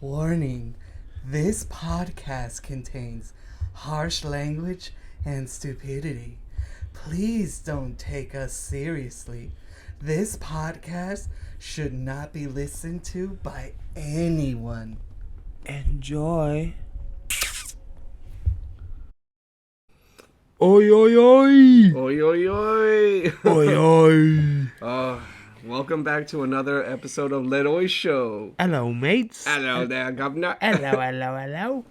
Warning, this podcast contains harsh language and stupidity. Please don't take us seriously. This podcast should not be listened to by anyone. Enjoy. Oi, oi, oi. Oi, oi, oi. Oi, oi. Welcome back to another episode of Let Oi Show. Hello, mates. Hello there, governor. Hello.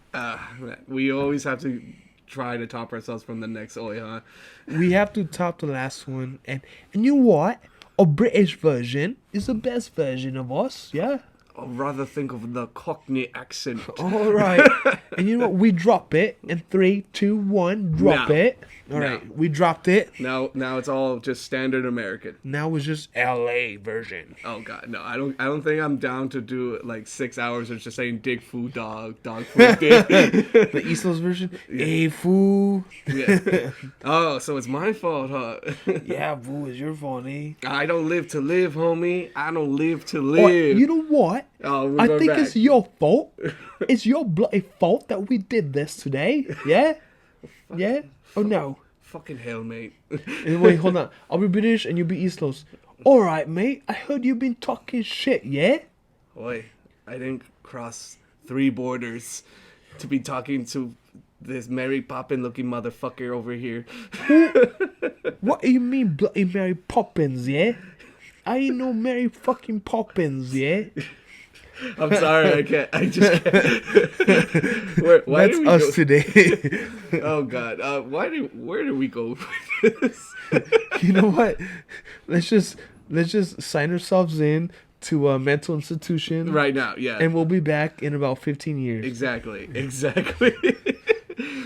We always have to try to top ourselves from the next Oi, huh? We have to top the last one. And you know what? A British version is the best version of us, yeah? I'd rather think of the Cockney accent. All right. And you know what? We drop it in 3, 2, 1. Drop No. it. All right. We dropped it. Now it's all just standard American. Now it's just LA version. Oh god, no, I don't think I'm down to do like 6 hours of just saying dig food dog food dig. The East Coast version. Hey, fool. Yeah. Oh, so it's my fault, huh? Yeah, boo, it's your fault, eh? I don't live to live, homie. I don't live to Oh, live. you know what? Oh, we're I going think back. it's your fault. It's your bloody fault that we did this today. Yeah? Yeah? Oh, no. Fucking hell, mate. Wait, hold on. I'll be British and you'll be East Coast. Alright, mate. I heard you've been talking shit, yeah? Boy, I didn't cross 3 borders to be talking to this Mary Poppin looking motherfucker over here. What do you mean, bloody Mary Poppins, yeah? I ain't no Mary fucking Poppins, yeah? I'm sorry, I just can't. Why That's did we us go? today. Oh god, where did we go with this? You know what? Let's just sign ourselves in to a mental institution. Right now, yeah. And we'll be back in about 15 years. Exactly.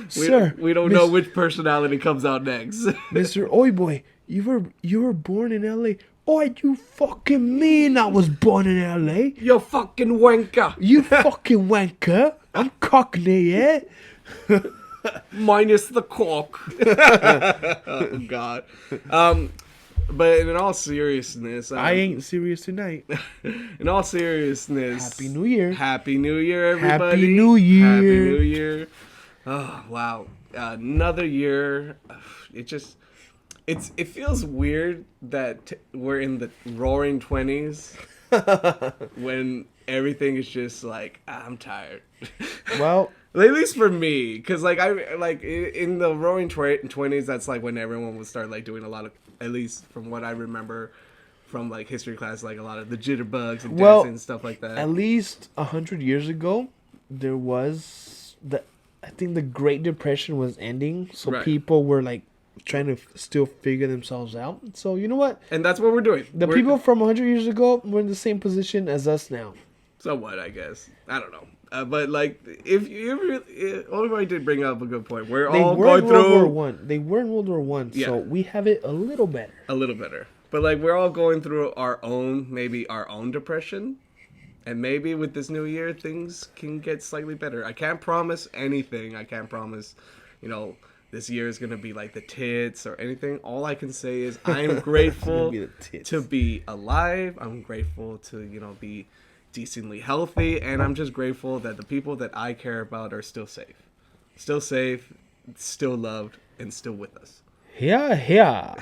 Sir, we don't know which personality comes out next. Mr. Oi Boy, you were born in LA. Oh, you fucking mean I was born in LA? You fucking wanker. You fucking wanker. I'm Cockney, yeah? Minus the cork. Oh god. But in all seriousness, I ain't serious tonight. in all seriousness, Happy New Year. Happy New Year, everybody. Happy New Year. Happy New Year. Oh wow, another year. It feels weird that we're in the roaring 20s when everything is just like I'm tired. Well, At least for me, because like in the roaring 20s, that's like when everyone would start like doing a lot of, at least from what I remember from like history class, like a lot of the jitterbugs and dancing and stuff like that. At least 100 years ago, there was I think the Great Depression was ending, so Right. people were like trying to still figure themselves out. So you know what? And that's what we're doing. The people from 100 years ago were in the same position as us now. Somewhat, I guess. I don't know. But like, if you really, Oliver did bring up a good point. We're all going through World War One. They were in World War One, Yeah. so we have it a little better. a little better. But like, we're all going through our own depression. And maybe with this new year, things can get slightly better. I can't promise anything. I can't promise, this year is going to be like the tits or anything. All I can say is I'm grateful Be the tits. to be alive. I'm grateful to, be decently healthy. And I'm just grateful that the people that I care about are still safe. Still safe, still loved, and still with us. Yeah.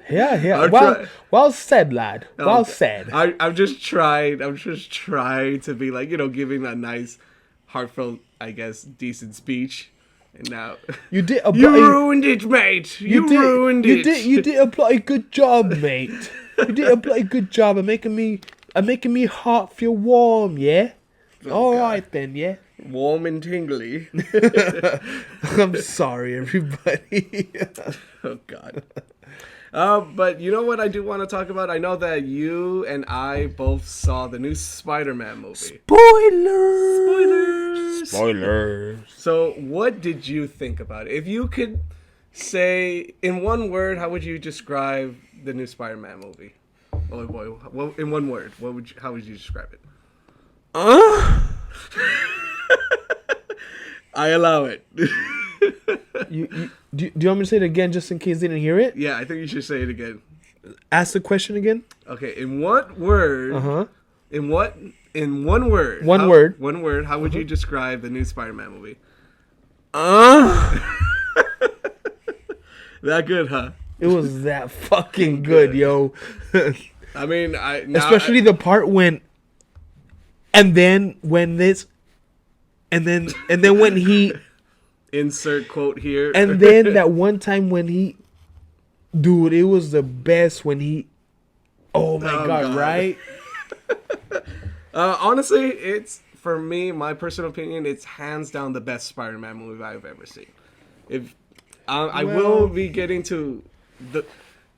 I'll Well, try. well said, lad. Well Okay. said. I'm just trying to be like, giving a nice, heartfelt, I guess, decent speech. And now You did a you bloody- ruined it, mate. You ruined it. You did a bloody good job, mate. You did a bloody good job of making me heart feel warm, yeah? All God. right then, yeah. Warm and tingly. I'm sorry, everybody. Oh God. But you know what I do want to talk about? I know that you and I both saw the new Spider-Man movie. Spoilers. So what did you think about it? If you could say in one word, how would you describe the new Spider-Man movie? Oh boy, in one word, how would you describe it? I allow it. Do you want me to say it again just in case they didn't hear it? Yeah, I think you should say it again. Ask the question again. Okay, in what word? In what? In one word. One word. One word. How would you describe the new Spider-Man movie? That good, huh? It was that fucking good, yo. I mean, Especially the part when, and then when he, insert quote here. and then that one time when he, dude, it was the best when he, oh my god, right? Honestly, it's, for me, my personal opinion, it's hands down the best Spider-Man movie I've ever seen. If I will be getting to the,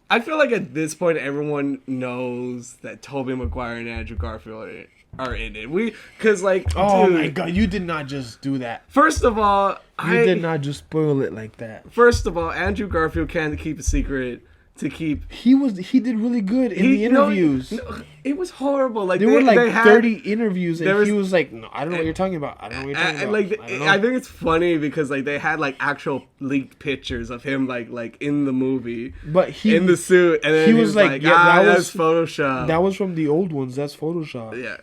I feel like at this point everyone knows that Tobey Maguire and Andrew Garfield are in it. Because like, Oh dude, my god, you did not just do that. first of all, You did not just spoil it like that. First of all, Andrew Garfield can't keep a secret. He did really good in the interviews. No, it was horrible. Like There were like they had 30 interviews, and was- he was like, "No, I don't know what you're talking about. I don't know what you're talking and about." like I don't know. I think it's funny because like they had like actual leaked pictures of him like in the movie, But he in the suit, and then he he was was like, like, yeah, that's Photoshop. that was from the old ones. That's Photoshop. Yeah,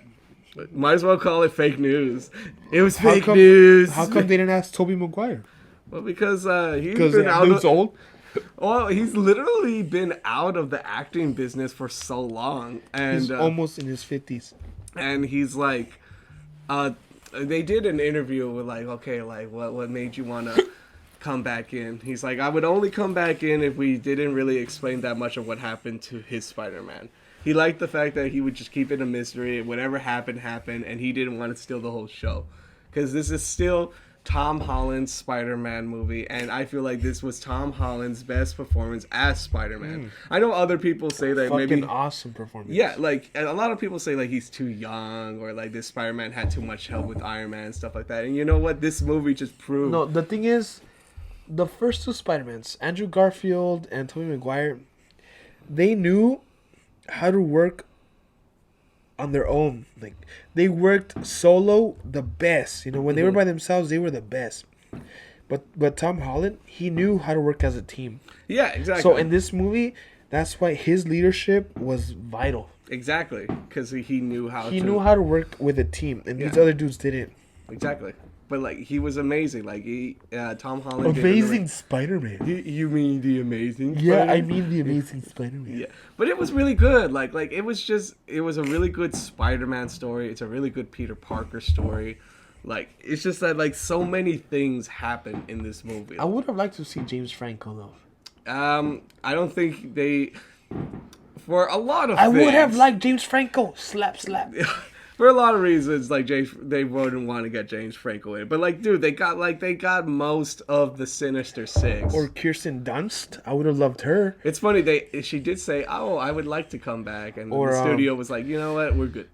might as well call it fake news. It was How fake come- news. How come they didn't ask Tobey Maguire? Well, because he's Because been that out dude's of, old. well, he's literally been out of the acting business for so long, and He's almost in his 50s. and he's like, they did an interview with like, okay, like what made you want to come back in? He's like, I would only come back in if we didn't really explain that much of what happened to his Spider-Man. He liked the fact that he would just keep it a mystery. Whatever happened, and he didn't want to steal the whole show. Because this is still Tom Holland's Spider-Man movie, and I feel like this was Tom Holland's best performance as Spider-Man. I know other people say that Fucking maybe... awesome performance. Yeah, like, and a lot of people say, like, he's too young, or, like, this Spider-Man had too much help with Iron Man and stuff like that. And you know what? This movie just proved... No, the thing is, the first two Spider-Mans, Andrew Garfield and Tobey Maguire, they knew how to work on their own. Like, they worked solo the best. You know, when they were by themselves, they were the best. But Tom Holland, he knew how to work as a team. Yeah, exactly. So in this movie, that's why his leadership was vital. Exactly, because he knew how He to... knew how to work with a team, and these Yeah. other dudes didn't. Exactly. But, like, he was amazing. Like, Tom Holland... Amazing Spider-Man. You mean the Amazing Yeah, Spider-Man? I mean the Amazing Spider-Man. Yeah, but it was really good. Like it was a really good Spider-Man story. It's a really good Peter Parker story. Like, it's just that like so many things happen in this movie. I would have liked to see James Franco though. I don't think they, for a lot of I things, would have liked James Franco. Slap, slap. for a lot of reasons, like they wouldn't want to get James Franco in. But like, dude, they got most of the Sinister Six. Or Kirsten Dunst. I would have loved her. It's funny, she did say, "Oh, I would like to come back," and Or, the studio was like, "You know what? We're good."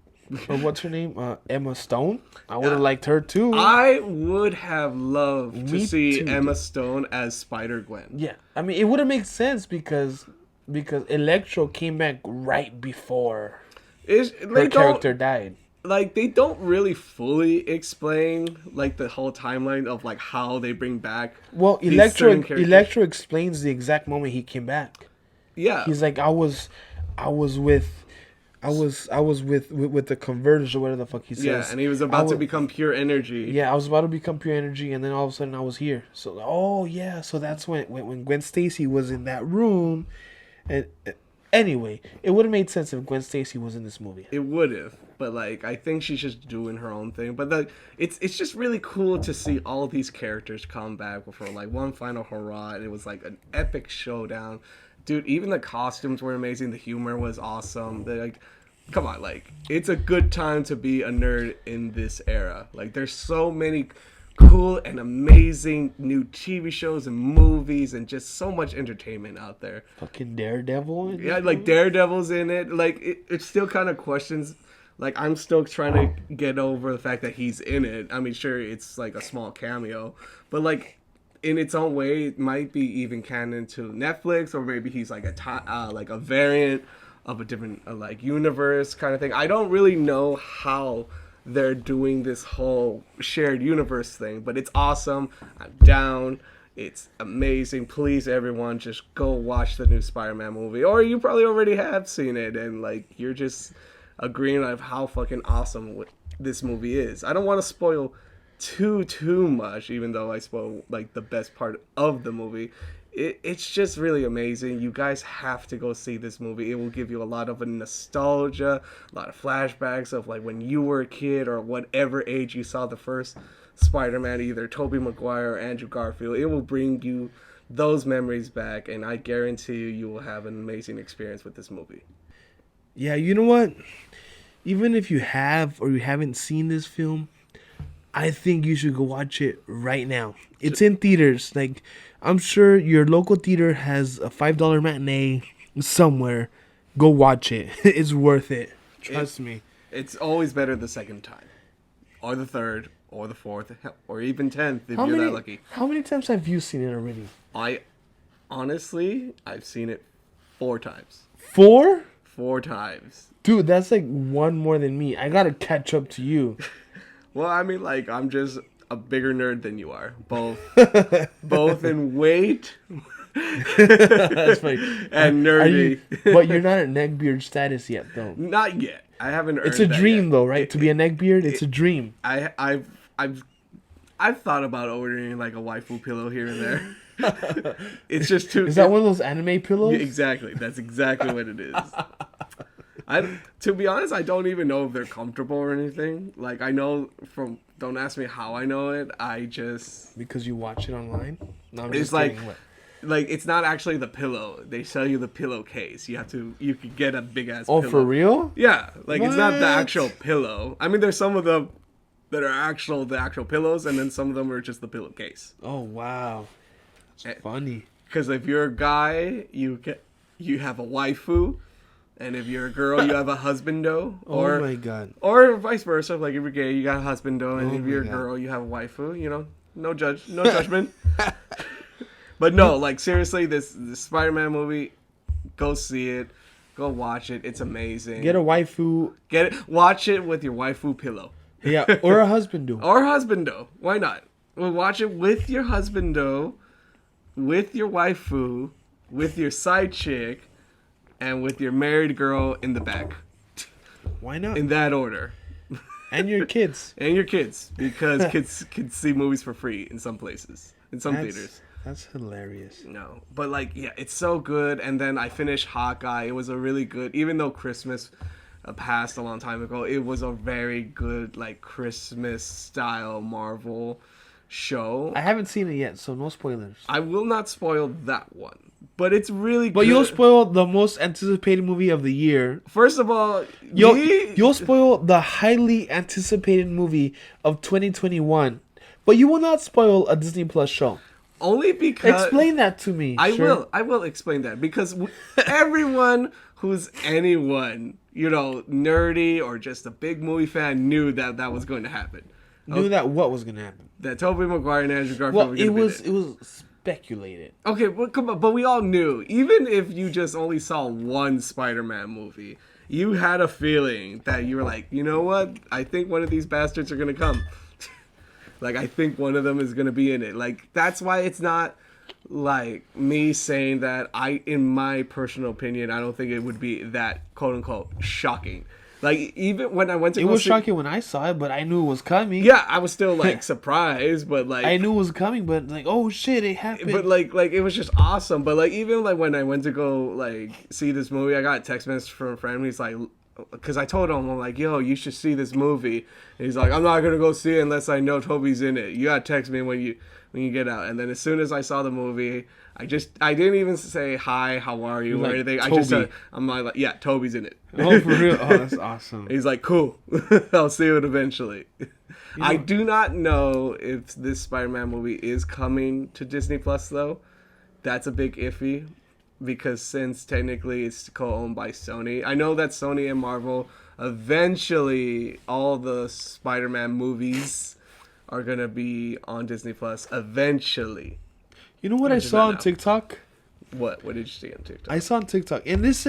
Or what's her name? Emma Stone. I would have liked her too. I would have loved to Me see too. Emma Stone as Spider-Gwen. Yeah, I mean it would have made sense because Electro came back right before They her character died. they don't really fully explain like the whole timeline of like how they bring back. Well, these certain characters. Electro explains the exact moment he came back. Yeah, He's like, I was with the Converge or whatever the fuck he says. yeah, and he was about to become pure energy. Yeah, I was about to become pure energy, and then all of a sudden I was here. So, oh yeah, so that's when Gwen Stacy was in that room, and anyway, it would have made sense if Gwen Stacy was in this movie. It would have, but like I think she's just doing her own thing. But it's just really cool to see all these characters come back for like one final hurrah, and it was like an epic showdown. Dude, even the costumes were amazing. The humor was awesome. Come on, like, it's a good time to be a nerd in this era. Like, there's so many cool and amazing new TV shows and movies and just so much entertainment out there. Fucking Daredevil. Yeah, like Daredevil's in it. Like, it still kind of questions. Like, I'm still trying to get over the fact that he's in it. I mean, sure, it's like a small cameo, but like, in its own way, it might be even canon to Netflix, or maybe he's like a variant of a different like universe kind of thing. I don't really know how they're doing this whole shared universe thing, but it's awesome. I'm down. It's amazing. Please, everyone, just go watch the new Spider-Man movie, or you probably already have seen it, and like you're just agreeing on how fucking awesome this movie is. I don't want to spoil too much, even though I spoil like the best part of the movie. It's just really amazing. You guys have to go see this movie. It will give you a lot of a nostalgia, a lot of flashbacks of like when you were a kid or whatever age you saw the first Spider-Man, either Tobey Maguire or Andrew Garfield. It will bring you those memories back, and I guarantee you will have an amazing experience with this movie. Yeah, you know what? Even if you have or you haven't seen this film, I think you should go watch it right now. It's in theaters. Like, I'm sure your local theater has a $5 matinee somewhere. Go watch it. It's worth it. Trust me. It's always better the second time, or the third, or the fourth, or even 10th if you're that lucky. How many times have you seen it already? I've seen it 4 times. 4? 4 times. Dude, that's like one more than me. I gotta catch up to you. Well, I mean, like, I'm just a bigger nerd than you are. Both in weight That's funny. and nerdy. But you're not at neckbeard status yet, though. Not yet. I haven't earned It's a that dream, yet. though, right? To be a neckbeard, it's a dream. I've thought about ordering like a waifu pillow here and there. It's just too. Is that one of those anime pillows? Exactly. That's exactly what it is. To be honest, I don't even know if they're comfortable or anything. Like, I know from. Don't ask me how I know it. I just. Because you watch it online? No, I'm It's just like. kidding. What? Like, it's not actually the pillow. They sell you the pillowcase. You could get a big ass. Oh, pillow. for real? Yeah, like it's not the What? actual pillow. I mean, there's some of them that are the actual pillows, and then some of them are just the pillowcase. Oh, wow. It's funny. Because if you're a guy, you have a waifu, and if you're a girl, you have a husbando. Or, Oh, my God. Or vice versa. Like if you're gay, you got a husbando, and Oh if my you're a God. girl, you have a waifu. You know, no judgment. But no, like seriously, this Spider-Man movie, go see it, go watch it. It's amazing. Get a waifu. Watch it with your waifu pillow. Yeah, or a husband do. Or husbando. Why not? Well, watch it with your husbando, with your waifu, with your side chick, and with your married girl in the back. Why not? In that order. And your kids. And your kids. Because kids can see movies for free in some places. In some theaters. That's hilarious. No. But like, yeah, it's so good. And then I finished Hawkeye. It was a really good, even though Christmas passed a long time ago, it was a very good, like, Christmas style Marvel show. I haven't seen it yet, so no spoilers. I will not spoil that one. But it's really good. But you'll spoil the most anticipated movie of the year. First of all, You'll spoil the highly anticipated movie of 2021. But you will not spoil a Disney Plus show. only because Explain that to me. I will explain that because everyone who's anyone, nerdy or just a big movie fan knew that was going to happen. Knew that what was gonna happen. That Tobey Maguire and Andrew Garfield Well, were it going to was be it was speculated. Okay, well, come on, but we all knew. Even if you just only saw one Spider-Man movie, you had a feeling that you were like, you know what? I think one of these bastards are gonna come. Like, I think one of them is gonna be in it. Like, that's why it's not like me saying that in my personal opinion, I don't think it would be that quote unquote shocking. Like, even when I went to It was shocking when I saw it, but I knew it was coming. Yeah, I was still like surprised, but like I knew it was coming, but like, oh shit, it happened. But like it was just awesome. But like even like when I went to go like see this movie, I got a text message from a friend. He's like, because I told him, I'm like, yo, you should see this movie. And he's like, I'm not gonna go see it unless I know Toby's in it. You gotta text me when you get out. And then as soon as I saw the movie, I didn't even say hi, how are you, or like, anything. Toby. I just said, I'm like, yeah, Toby's in it. Oh, for real? Oh, that's awesome. He's like, cool. I'll see it eventually. I do not know if this Spider-Man movie is coming to Disney Plus though. That's a big iffy because since technically it's co-owned by Sony. I know that Sony and Marvel eventually all the Spider-Man movies are gonna be on Disney Plus eventually. You know what I saw on TikTok? What did you see on TikTok? I saw on TikTok, and this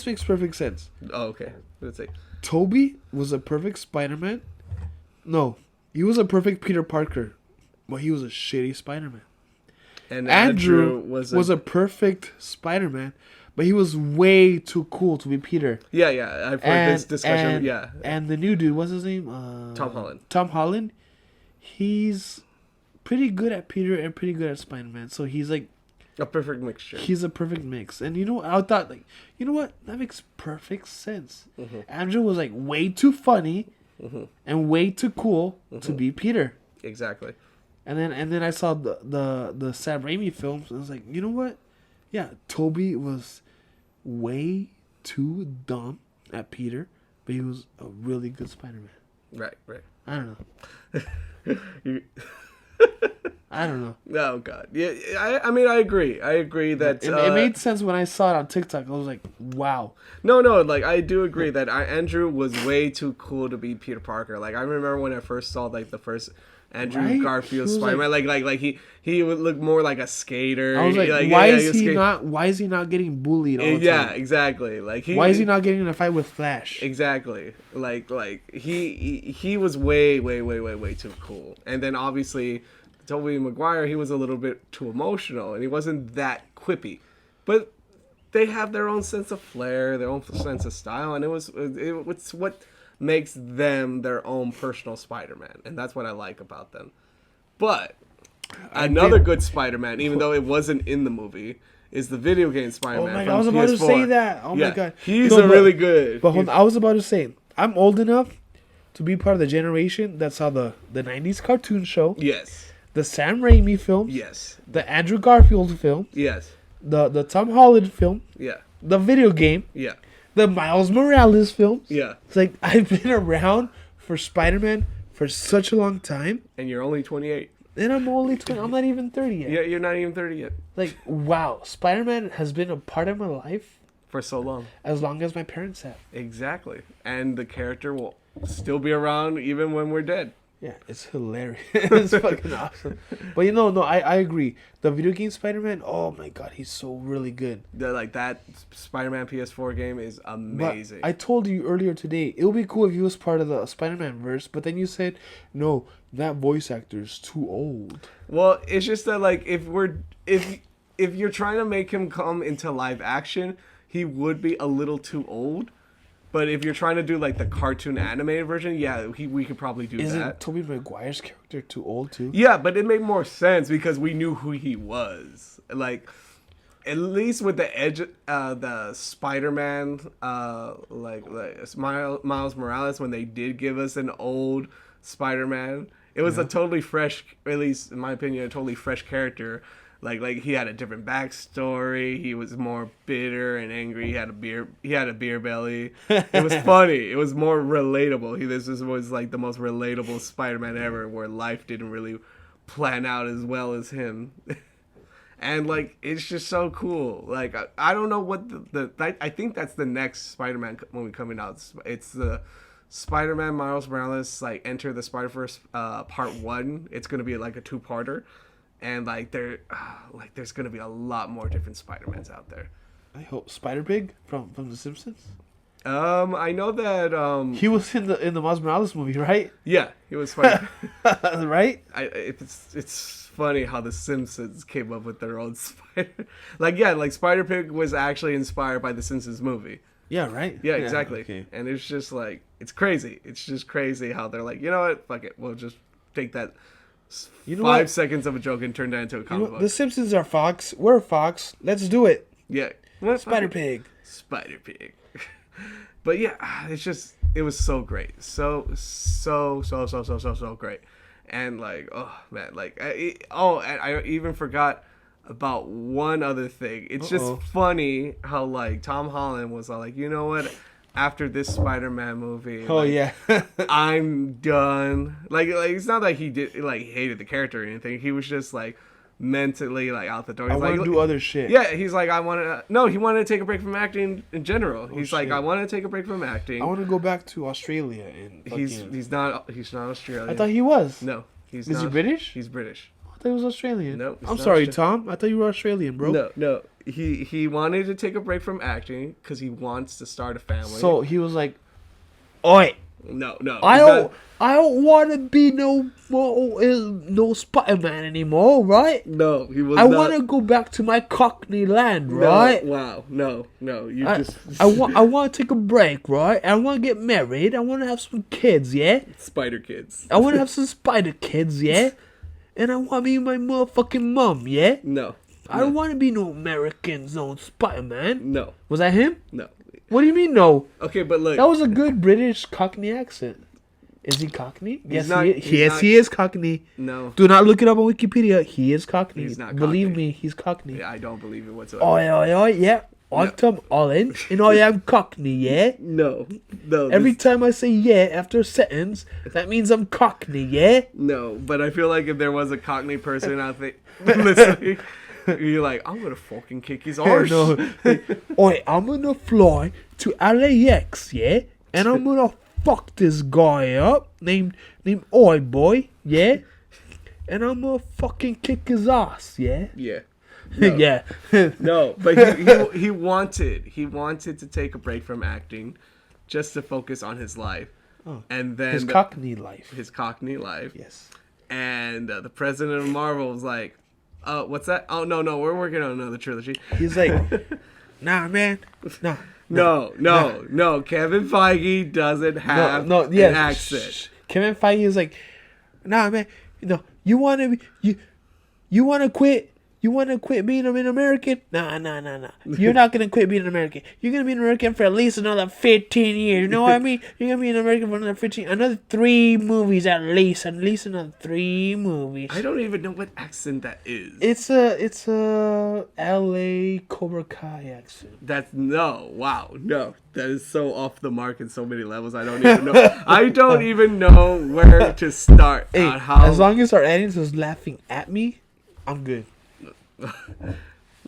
makes perfect sense. Oh, okay. Let's see. Toby was a perfect Spider-Man. No, he was a perfect Peter Parker, but he was a shitty Spider-Man. And Andrew was a perfect Spider-Man, but he was way too cool to be Peter. Yeah, I've heard this discussion. And the new dude, what's his name? Tom Holland. Tom Holland. He's pretty good at Peter and pretty good at Spider-Man. So he's like a perfect mixture. He's a perfect mix. And you know, I thought like, you know what? That makes perfect sense. Andrew was like way too funny and way too cool to be Peter. Exactly. And then I saw the Sam Raimi films and I was like, you know what? Yeah, Toby was way too dumb at Peter, but he was a really good Spider-Man. Right. I don't know. I don't know. Oh God, yeah. I mean, I agree. I agree that it made sense when I saw it on TikTok. I was like, wow. No, like I do agree that Andrew was way too cool to be Peter Parker. Like I remember when I first saw like the first Andrew Garfield Spider-Man, like he would look more like a skater. I was like why is he not getting bullied all the time? Yeah, exactly. Like why is he not getting in a fight with Flash? Exactly. Like he was way too cool. And then obviously Tobey Maguire, he was a little bit too emotional and he wasn't that quippy. But they have their own sense of flair, their own sense of style, and it's what makes them their own personal Spider-Man, and that's what I like about them. But another good Spider-Man, even though it wasn't in the movie, is the video game Spider-Man. Oh my from God, I was PS4. about to say that. Oh yeah, my God, he's really good. But hold on, I was about to say, I'm old enough to be part of the generation that saw the 90s cartoon show. Yes. The Sam Raimi film. Yes. The Andrew Garfield film. Yes. The Tom Holland film. Yeah. The video game. Yeah. The Miles Morales films. Yeah. It's like I've been around for Spider-Man for such a long time. And you're only 28. And I'm only 20. I'm not even 30 yet. Yeah, you're not even 30 yet. Like, wow. Spider-Man has been a part of my life. For so long. As long as my parents have. Exactly. And the character will still be around even when we're dead. Yeah, it's hilarious. It's fucking awesome. But I agree. The video game Spider-Man, oh my God, he's so really good. That Spider-Man PS4 game is amazing. But I told you earlier today, it would be cool if he was part of the Spider-Man verse, but then you said, no, that voice actor is too old. Well, it's just that like if you're trying to make him come into live action, he would be a little too old. But if you're trying to do like the cartoon animated version, yeah, we could probably do that. Isn't Tobey Maguire's character too old too? Yeah, but it made more sense because we knew who he was. Like, at least with the Spider-Man, like Miles Morales, when they did give us an old Spider-Man, it was a totally fresh, at least in my opinion, a totally fresh character. Like he had a different backstory. He was more bitter and angry. He had a beer belly. It was funny. It was more relatable. This was like the most relatable Spider-Man ever, where life didn't really plan out as well as him. And like it's just so cool. Like I don't know what I think that's the next Spider-Man movie coming out. It's the Spider-Man Miles Morales like Enter the Spider-Verse Part 1. It's gonna be like a 2-parter. And there's gonna be a lot more different Spider-Mans out there. I hope Spider-Pig from The Simpsons. I know that he was in the Miles Morales movie, right? Yeah, he was Spider. Right? It's funny how the Simpsons came up with their own Spider. Like Spider-Pig was actually inspired by the Simpsons movie. Yeah, right. Yeah, exactly. Okay. And it's just like it's crazy. It's just crazy how they're like, you know what? Fuck it. We'll just take that. 5 seconds of a joke and turn that into a comic book. The Simpsons are Fox. We're Fox. Let's do it. Yeah. Spider-Pig. Spider-Pig. But yeah, it was so great. So great. And like, oh man, like, and I even forgot about one other thing. It's just funny how like Tom Holland was like, you know what? After this Spider-Man movie, I'm done. Like it's not like he did like hated the character or anything. He was just like mentally like out the door. I want to do other shit. Yeah, he's like he wanted to take a break from acting in general. He's like, I want to take a break from acting. I want to go back to Australia and he's not Australian. I thought he was. No, he's not. Is he British? He's British. I thought he was Australian. No, I'm sorry, Tom. I thought you were Australian, bro. No. He wanted to take a break from acting because he wants to start a family. So he was like, "Oi, No. I don't want to be no Spider-Man anymore, right? No, he was I not. want to go back to my Cockney land, right? No, wow. No. You I, just... I want to take a break, right? I want to get married. I want to have some kids, yeah? Spider kids. I want to have some spider kids, yeah? And I want me and my motherfucking mom, yeah? No. I don't want to be no American's own Spider-Man. No. Was that him? No. What do you mean, no? Okay, but look. That was a good British Cockney accent. Is he Cockney? Yes, not- he he's yes, not- he is Cockney. No. Do not look it up on Wikipedia. He is Cockney. He's not Believe Cockney. me, he's Cockney. Yeah, I don't believe it whatsoever. Oi, yeah. I'm all in, and I am Cockney, yeah? No. Every time I say yeah after a sentence, that means I'm Cockney, yeah? No, but I feel like if there was a Cockney person out there listening, you're like, I'm gonna fucking kick his arse. No. Oi, I'm gonna fly to LAX, yeah? And I'm gonna fuck this guy up named Oi Boy, yeah? And I'm gonna fucking kick his ass, yeah? Yeah. No. Yeah. No, but he wanted to take a break from acting, just to focus on his life, and then His Cockney life. his Cockney life. Yes. And the president of Marvel was like, what's that? Oh no, we're working on another trilogy. He's like, nah, man, nah. No. Kevin Feige doesn't have an accent. Kevin Feige is like, nah, man. You wanna quit? You wanna quit being an American? Nah. You're not gonna quit being an American. You're gonna be an American for at least another 15 years. You know what I mean? You're gonna be an American for another 3 movies at least another 3 movies. I don't even know what accent that is. It's a L.A. Cobra Kai accent. No, that is so off the mark in so many levels. I don't even know. I don't even know where to start. Hey, on how... as long as our audience is laughing at me, I'm good.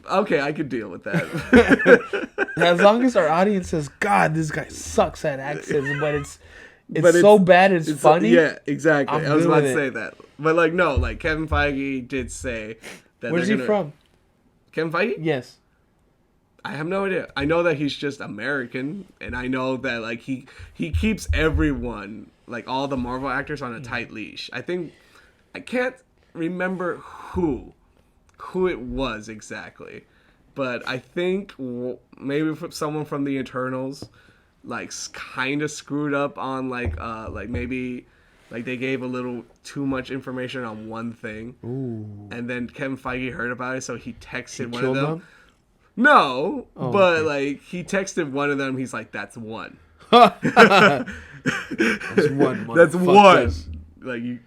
Okay, I could deal with that. As long as our audience says, "God, this guy sucks at accents," but it's so bad it's funny. Yeah, exactly. I'm I was good about with to say that, but like Kevin Feige did say that. Where's he from? Kevin Feige? Yes. I have no idea. I know that he's just American, and I know that like he keeps everyone, like all the Marvel actors, on a tight leash. I can't remember who it was exactly, but I think maybe someone from the Eternals, like kind of screwed up on like maybe like they gave a little too much information on one thing. Ooh. And then Kevin Feige heard about it, so he texted one of Killed them. them? No, but okay. like he texted one of them. He's like, "That's one." That's one. That's one. motherfuckers. Like you.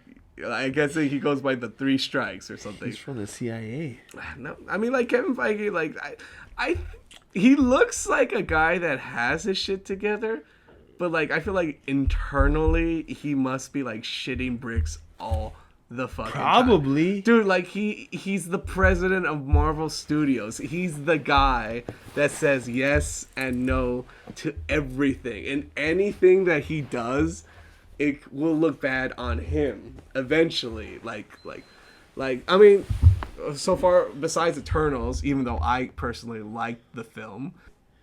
I guess he goes by the 3 strikes or something. He's from the CIA. No, I mean like Kevin Feige, like he looks like a guy that has his shit together, but like I feel like internally he must be like shitting bricks all the fucking Probably. time. Dude, like he's the president of Marvel Studios. He's the guy that says yes and no to everything, and anything that he does, it will look bad on him eventually. Like I mean, so far besides Eternals, even though I personally liked the film,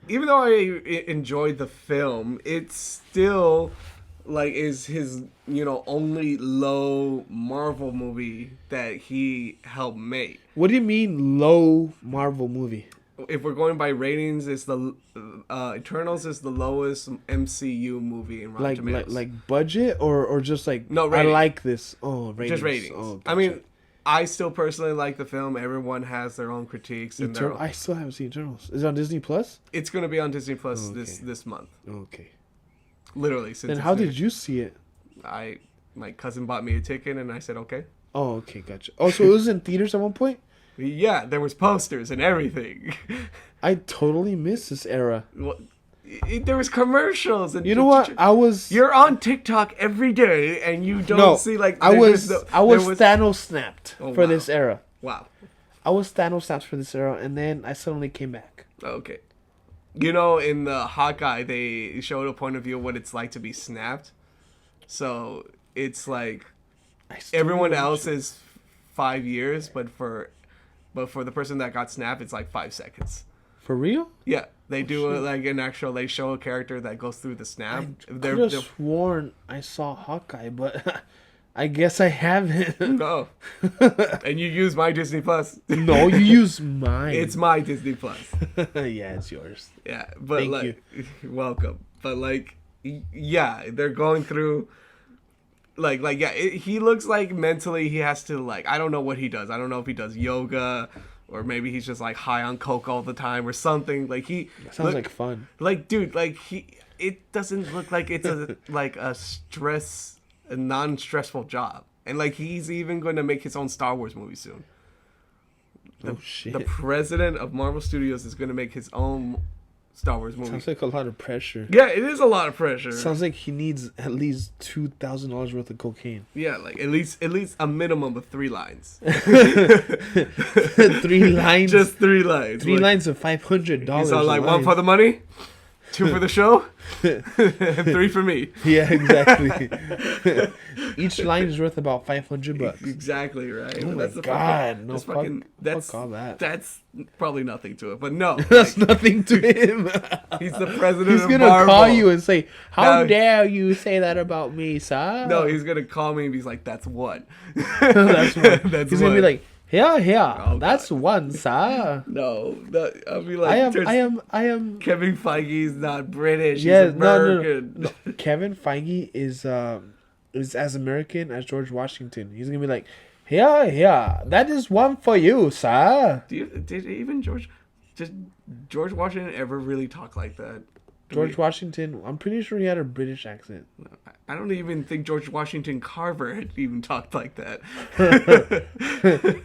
even though I enjoyed the film, it's still like is his only low Marvel movie that he helped make. What do you mean low Marvel movie? If we're going by ratings, it's the Eternals is the lowest MCU movie in Rotten Tomatoes. Like budget or just like No, I rating. like this. Oh, ratings. Just ratings. Oh, I mean, I still personally like the film. Everyone has their own critiques, and I still haven't seen Eternals. Is it on Disney Plus? it's going to be on Disney Plus Okay. this month. Okay. Literally, since Then it's how new. did you see it? My cousin bought me a ticket, and I said okay. Oh, okay, gotcha. Oh, so it was in theaters at one point? Yeah, there was posters and everything. I totally missed this era. Well, there was commercials and You know what? You're on TikTok every day, and you don't No, see like I was there Thanos snapped Oh, for wow. this era. Wow. I was Thanos snapped for this era, and then I suddenly came back. Okay. In the Hawkeye, they showed a point of view of what it's like to be snapped. So it's like everyone else is 5 years, but for the person that got snapped, it's like 5 seconds. For real? Yeah, they do shit. like an actual. They show a character that goes through the snap. I could have sworn I saw Hawkeye, but I guess I haven't. No, and you use my Disney Plus. No, you use mine. It's my Disney Plus. Yeah, it's yours. Yeah, but Thank like, you're welcome. But like, yeah, they're going through. Like, yeah, he looks like mentally he has to like. I don't know what he does. I don't know if he does yoga. Or maybe he's just like high on coke all the time or something. Like That sounds like fun. Like, dude, like it doesn't look like it's a like a non-stressful job. And like he's even going to make his own Star Wars movie soon. Oh shit! The president of Marvel Studios is going to make his own Star Wars movie. Sounds like a lot of pressure. Yeah, it is a lot of pressure. Sounds like he needs at least $2,000 worth of cocaine. Yeah, like at least a minimum of 3 lines. 3 lines. Just 3 lines. 3 lines of $500. You sound like 1 for the money, 2 for the show, and 3 for me. Yeah, exactly. Each line is worth about $500. Exactly right. Oh my That's god! That's all that. That's probably nothing to it, but no, That's nothing to him. he's the president. He's of gonna Marvel. call you and say, "How No. dare you say that about me, sir?" No, he's gonna call me and he's like, "That's what." That's what. That's He's gonna be what. like, "Yeah, Oh, that's one, sir." No, I'll be like, I am. Kevin Feige's not British. Yeah, He's American. no. Kevin Feige is as American as George Washington. He's gonna be like, "Yeah, that is one for you, sir." Did George Washington ever really talk like that? George Washington, I'm pretty sure he had a British accent. I don't even think George Washington Carver had even talked like that.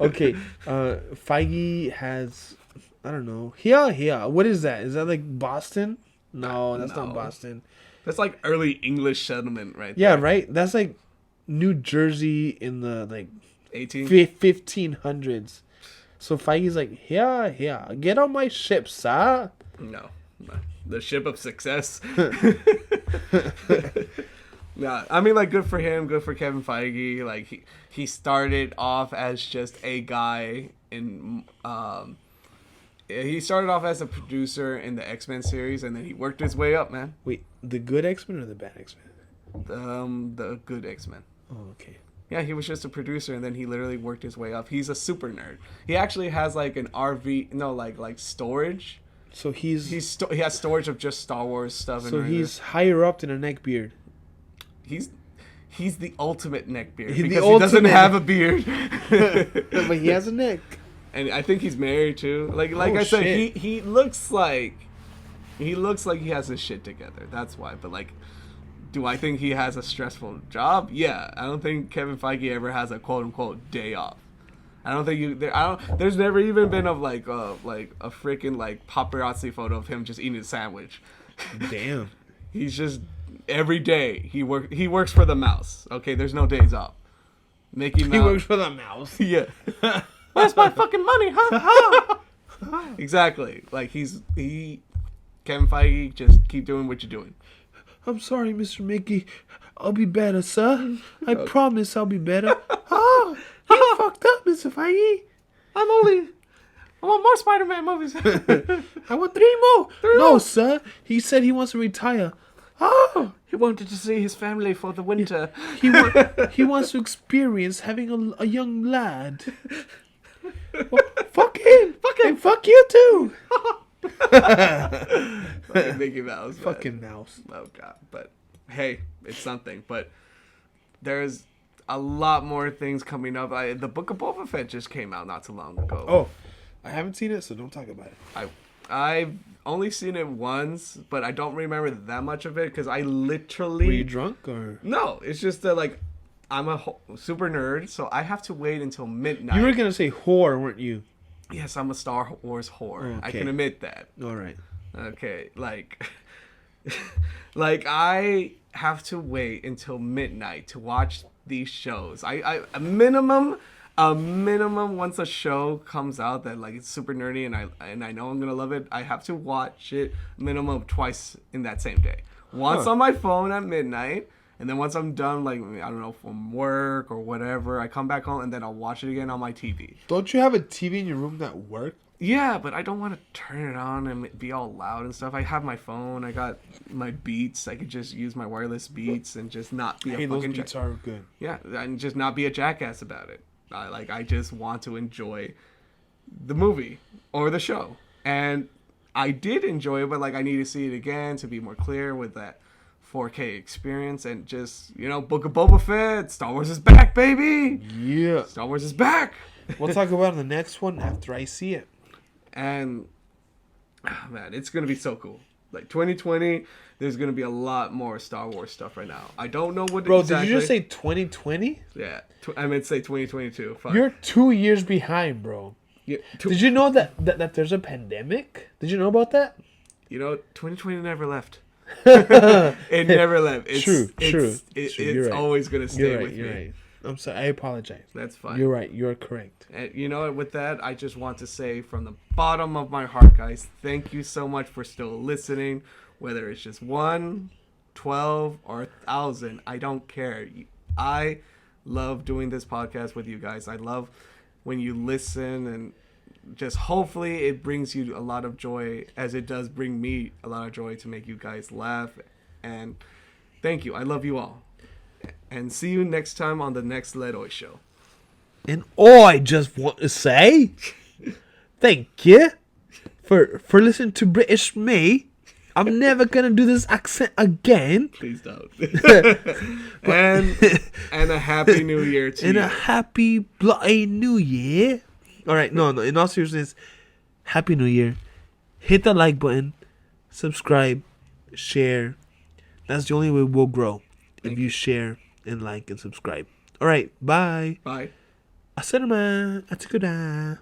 Okay, Feige has, I don't know. Yeah. What is that? Is that like Boston? No, that's not No. Boston. That's like early English settlement right Yeah, there. right? That's like New Jersey in the like 1500s. So Feige's like, yeah, get on my ship, sir. No. The ship of success. Nah, I mean, like, good for him, good for Kevin Feige. Like, he started off as just a guy in he started off as a producer in the X-Men series, and then he worked his way up, man. Wait, the good X-Men or the bad X-Men? The good X-Men. Oh, okay. Yeah, he was just a producer, and then he literally worked his way up. He's a super nerd. He actually has like an RV, no, like storage. So He has storage of just Star Wars stuff. So he's higher up than a neckbeard. He's the ultimate neckbeard He's the because he doesn't ultimate- have a beard. But he has a neck. And I think he's married too. Like Oh, I said, shit. he looks like he has his shit together. That's why. But like, do I think he has a stressful job? Yeah. I don't think Kevin Feige ever has a quote unquote day off. I don't think there's never even been of like a freaking like paparazzi photo of him just eating a sandwich. Damn. He's just every day he works for the mouse. Okay, there's no days off. Mickey Mouse. He works for the mouse. Yeah. Where's my fucking money, huh? Exactly. Like Kevin Feige, just keep doing what you're doing. I'm sorry, Mr. Mickey. I'll be better, sir. I promise I'll be better. Oh, you fucked up, Mr. Feige. I want more Spider-Man movies. I want 3 more. No, sir. He said he wants to retire. Oh, He wanted to see his family for the winter. he wants to experience having a young lad. Well, fuck him. And fuck you too. Fucking Mickey Mouse. Man. Fucking mouse. Oh god. But hey, it's something. But there's a lot more things coming up. The Book of Boba Fett just came out not too long ago. Oh, I haven't seen it, so don't talk about it. I've only seen it once, but I don't remember that much of it because I literally. Were you drunk or? No, it's just that like I'm a super nerd, so I have to wait until midnight. You were gonna say whore, weren't you? Yes, I'm a Star Wars whore. I Okay. can admit that. All right. Okay, like, like I have to wait until midnight to watch these shows. I a minimum once a show comes out that like it's super nerdy and I know I'm gonna love it. I have to watch it minimum twice in that same day. Once on my phone at midnight, and then once I'm done, like I don't know, from work or whatever, I come back home and then I'll watch it again on my TV. Don't you have a TV in your room that works? Yeah, but I don't want to turn it on and be all loud and stuff. I have my phone. I got my Beats. I could just use my wireless Beats and just not be Hey, a those fucking beats are good. yeah, and just not be a jackass about it. I just want to enjoy the movie or the show, and I did enjoy it, but like I need to see it again to be more clear with that 4K experience and just Book of Boba Fett. Star Wars is back, baby. Yeah. Star Wars is back. We'll talk about it in the next one after I see it. And man, it's gonna be so cool. Like 2020, there's gonna be a lot more Star Wars stuff right now. I don't know what. Bro, exactly. did you just say 2020? Yeah, I meant to say 2022. Fuck. You're 2 years behind, bro. Yeah, Did you know that there's a pandemic? Did you know about that? 2020 never left. It never left. It's, True. It's You're right. always gonna stay You're with right. me. You're right. I'm sorry. I apologize. That's fine. You're right. You're correct. And with that, I just want to say from the bottom of my heart, guys, thank you so much for still listening. Whether it's just 1, 12, or 1,000, I don't care. I love doing this podcast with you guys. I love when you listen, and just hopefully it brings you a lot of joy, as it does bring me a lot of joy to make you guys laugh. And thank you. I love you all. And see you next time on the next Leroy Show. And all I just want to say, thank you for listening to British me. I'm never gonna do this accent again. Please don't. and a happy new year to you. And a happy bloody new year. All right, no. In all seriousness, happy new year. Hit the like button, subscribe, share. That's the only way we'll grow. If you share and like and subscribe. All right, bye. Bye. Assalamu alaikum.